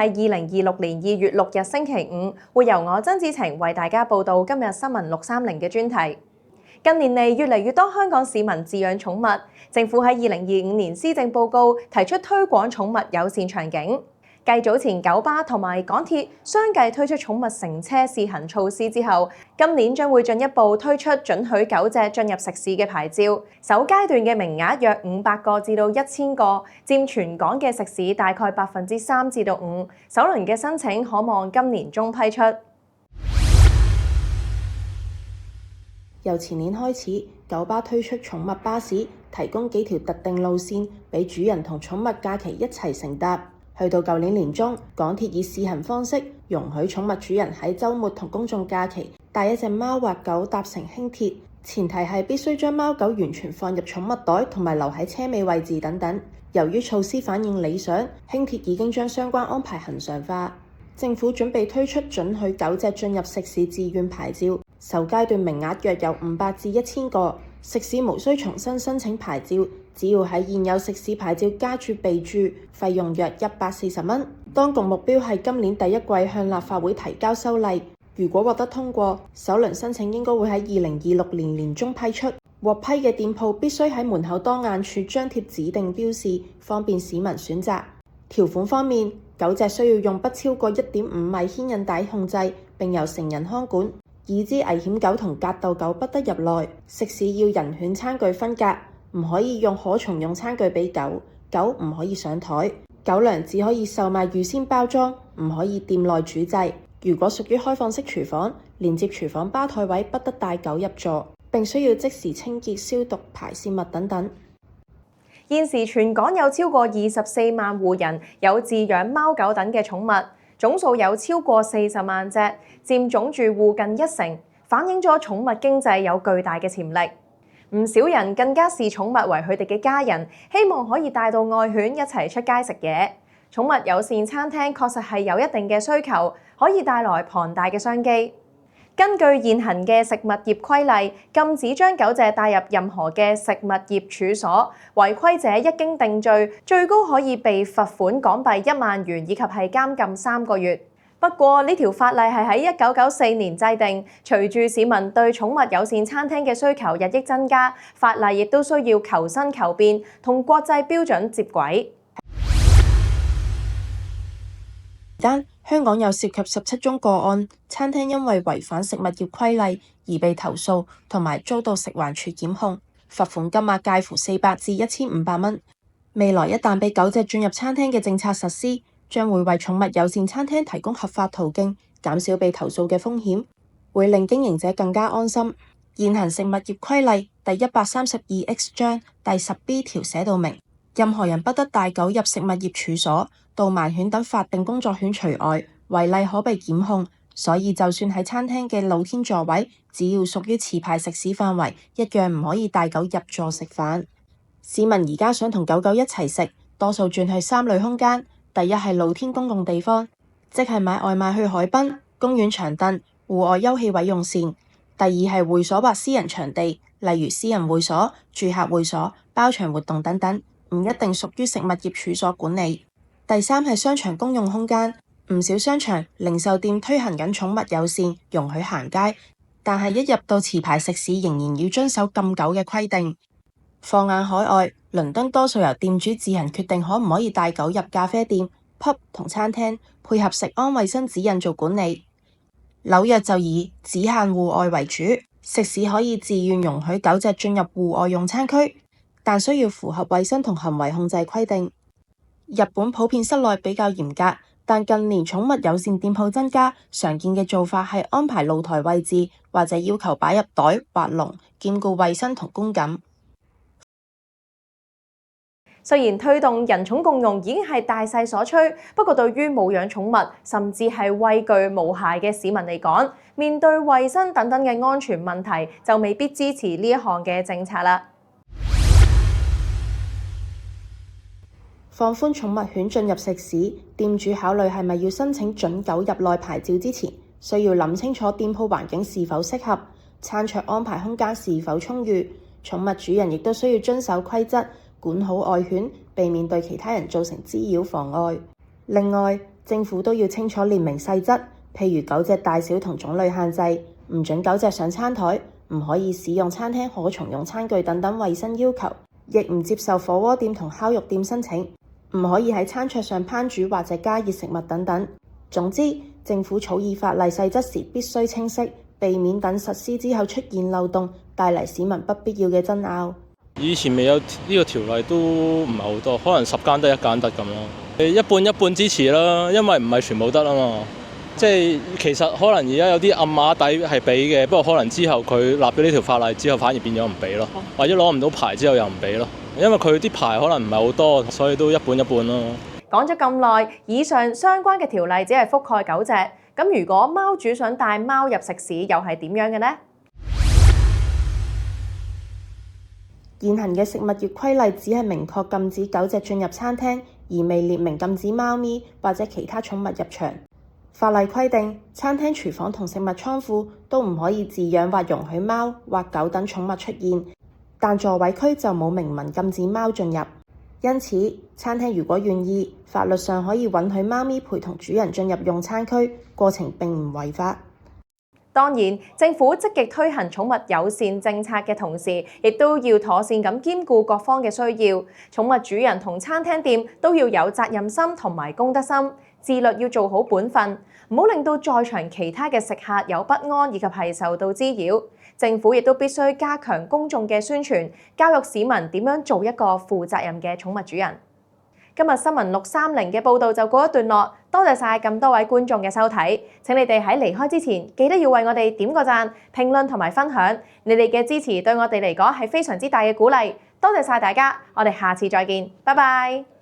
係2026年2月6日星期五，會由我曾志晴為大家報道今日新聞630嘅專題。近年嚟，越嚟越多香港市民飼養寵物，政府喺2025年施政報告提出推廣寵物友善場景。繼早前九巴同埋港鐵相繼推出寵物乘車試行措施之後，今年將會進一步推出准許狗隻進入食肆嘅牌照。首階段嘅名額約500個至到1000個，佔全港嘅食肆大概3%至到5%。首輪嘅申請可望今年中批出。由前年開始，九巴推出寵物巴士，提供幾條特定路線俾主人同寵物假期一齊乘搭。去到舊年年中，港鐵以試行方式容許寵物主人喺週末同公眾假期帶一隻貓或狗搭乘輕鐵，前提係必須將貓狗完全放入寵物袋同埋留喺車尾位置等等。由於措施反應理想，輕鐵已經將相關安排恆常化。政府準備推出准許狗隻進入食肆自願牌照，首階段名額約有500至1000個，食肆無需重新申請牌照，只要喺現有食肆牌照加注備注，費用約140蚊。當局目標係今年第一季向立法會提交修例，如果獲得通過，首輪申請應該會喺2026年年中批出。獲批嘅店鋪必須喺門口當眼處張貼指定標示，方便市民選擇。條款方面，狗隻需要用不超過1.5米牽引帶控制，並由成人看管。已知危險狗同格鬥狗不得入內。食肆要人犬餐具分隔，唔可以用可重用餐具俾狗，狗唔可以上台。狗糧只可以售賣預先包裝，唔可以店內煮製。如果屬於開放式廚房，連接廚房吧台位不得帶狗入座，並需要即時清潔消毒排泄物等等。現時全港有超過24萬戶人有飼養貓狗等嘅寵物，總數有超過40萬隻，佔總住戶近1成，反映咗寵物經濟有巨大嘅潛力。唔少人更加視寵物為佢哋嘅家人，希望可以帶到愛犬一齊出街食嘢。寵物友善餐廳確實係有一定嘅需求，可以帶來龐大嘅商機。根據現行嘅食物業規例，禁止將狗隻帶入任何嘅食物業處所，違規者一經定罪，最高可以被罰款港幣1萬元，以及係監禁3個月。不過呢條法例係喺1994年制定，隨住市民對寵物友善餐廳嘅需求日益增加，法例亦都需要求新求變，同國際標準接軌。香港有涉及17宗個案，餐廳因為違反食物業規例而被投訴，同埋遭到食環署檢控，罰款金額介乎400至1500蚊。未來一旦俾狗隻進入餐廳嘅政策實施，將會為寵物友善餐廳提供合法途徑，減少被投訴嘅風險，會令經營者更加安心。現行食物業規例第132X 章第10B 條寫到明，任何人不得帶狗入食物業處所，導盲犬等法定工作犬除外，違例可被檢控。所以就算喺餐廳嘅露天座位，只要屬於持牌食肆範圍，一樣唔可以帶狗入座食飯。市民而家想同狗狗一齊食，多數轉去3類空間。第一係露天公共地方，即係買外賣去海濱、公園長凳、戶外休憩位用膳。第二係會所或私人場地，例如私人會所、住客會所、包場活動等等，唔一定屬於食物業處所管理。第三係商場公用空間，唔少商場、零售店推行緊寵物友善，容許行街，但係一入到持牌食肆，仍然要遵守禁狗嘅規定。放眼海外，倫敦多數由店主自行決定可唔可以帶狗入咖啡店、pub 同餐廳，配合食安衛生指引做管理。紐約就以只限戶外為主，食肆可以自願容許狗隻進入戶外用餐區，但需要符合衛生同行為控制規定。日本普遍室內比較嚴格，但近年寵物友善店鋪增加，常見嘅做法係安排露台位置，或者要求擺入袋或籠，兼顧衛生同觀感。雖然推動人寵共融已經係大勢所趨，不過對於冇養寵物甚至係畏懼毛孩嘅市民嚟講，面對衛生等等嘅安全問題，就未必支持呢一項嘅政策啦。放寬寵物犬進入食肆，店主考慮係咪要申請准狗入內牌照之前，需要諗清楚店鋪環境是否適合，餐桌安排空間是否充裕，寵物主人亦都需要遵守規則，管好愛犬，避免對其他人造成滋擾妨礙。另外，政府都要清楚列明細則，譬如狗隻大小同種類限制，唔准狗隻上餐台，唔可以使用餐廳可重用餐具等等衛生要求，亦唔接受火鍋店同烤肉店申請，唔可以喺餐桌上烹煮或者加熱食物等等。總之，政府草擬法例細則時必須清晰，避免等實施之後出現漏洞，帶嚟市民不必要嘅爭拗。以前未有呢個條例都唔係好多，可能10間得1間得咁咯。一半一半支持啦，因為唔係全部得啊嘛。即係其實可能而家有啲暗碼底係俾嘅，不過可能之後佢立咗呢條法例之後，反而變咗唔俾咯，或者攞唔到牌之後又唔俾咯。因為佢啲牌可能唔係好多，所以都一半一半咯。講咗咁耐，以上相關嘅條例只係覆蓋狗隻，咁如果貓主想帶貓入食肆，又係點樣嘅呢？現行嘅食物業規例只係明確禁止狗隻進入餐廳，而未列明禁止貓咪或者其他寵物入場。法例規定，餐廳廚房同食物倉庫都唔可以飼養或容許貓或狗等寵物出現，但座位區就冇明文禁止貓進入。因此，餐廳如果願意，法律上可以允許貓咪陪同主人進入用餐區，過程並唔違法。當然，政府積極推行寵物友善政策嘅同時，亦都要妥善咁兼顧各方嘅需要。寵物主人同餐廳店都要有責任心同埋公德心，自律要做好本分，唔好令到在場其他嘅食客有不安以及係受到滋擾。政府亦都必須加強公眾嘅宣傳，教育市民點樣做一個負責任嘅寵物主人。今日新聞630嘅報導就告一段落，多謝晒咁多位觀眾嘅收睇。請你哋喺離開之前，記得要為我哋點個讚、評論同埋分享。你哋嘅支持對我哋嚟講係非常之大嘅鼓勵。多謝晒大家，我哋下次再見，拜拜。